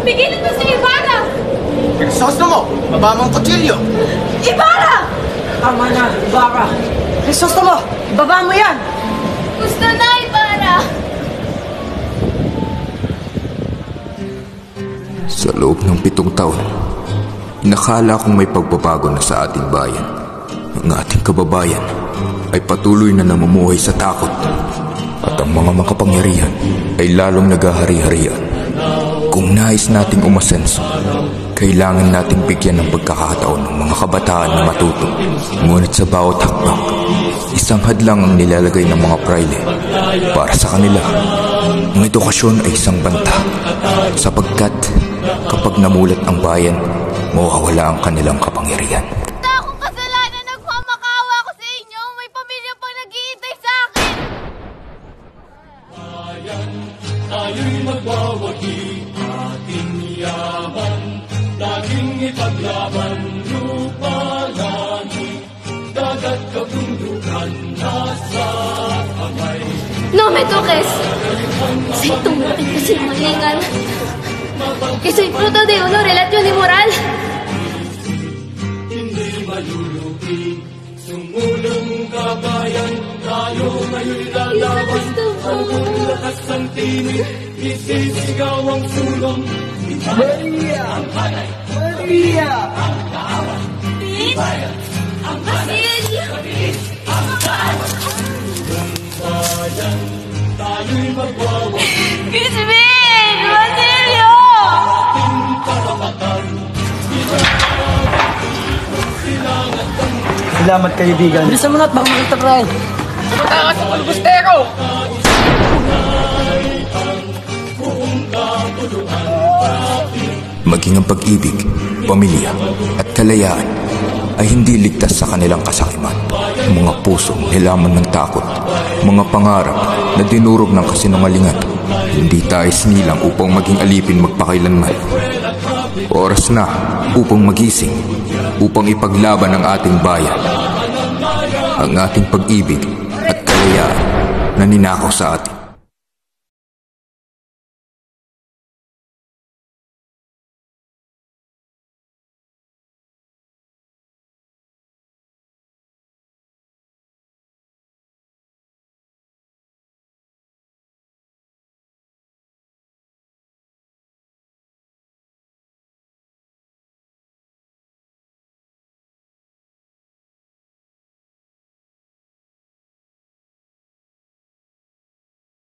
Pigilan mo si Ibarra! Krisostomo mo! Baba mo ang kutsilyo! Ibarra! Tama na, Ibarra. Krisostomo, baba mo yan! Gusto na, Ibarra! Sa loob ng 7 taon, inakala kong may pagbabago na sa ating bayan. Ang ating kababayan ay patuloy na namumuhay sa takot. At ang mga makapangyarihan ay lalong naghahari-harian. Kung nais nating umasenso, kailangan nating bigyan ng pagkakataon ng mga kabataan na matuto. Ngunit sa bawat hakbang, isang hadlang ang nilalagay ng mga praile. Para sa kanila, ang edukasyon ay isang banta. Sapagkat kapag namulat ang bayan, mawawala ang kanilang kapangyarihan. Akong kasalanan, nagmamakawa ko sa inyo. May pamilya pang nag-iintay sa akin. Bayan, tayo'y magwawagi, ating yaman, laging ipaglaban, lupa, langit, dagat, kabundukan, nasa kamay. No me toques! Sa itong natin kasi malingan. Que soy fruto de una relación inmoral. Hindi malulugi, sumulong kabayan, tayo ngayon'y lalaban. Ang lakas ng tinig, isisigaw ang sulong. Maria! Ang panay, Maria! ang kaawan, bayan, ang panay, mabilis, ang kaawan. Bayan, tayo'y magwawagi, Kismin! Basilio! ating karapatan. Salamat, kaibigan. Bilisan mo na at baka makita Brian. Matakas sa palbustero! Maging ang pag-ibig, pamilya at kalayaan ay hindi ligtas sa kanilang kasakiman. Mga pusong nilaman ng takot, mga pangarap na dinurog ng kasinungalingan. Hindi tayo sinilang upang maging alipin magpakailanman. Oras na upang magising, upang ipaglaban ang ating bayan. Ang ating pag-ibig at kalayaan na ninakaw sa atin.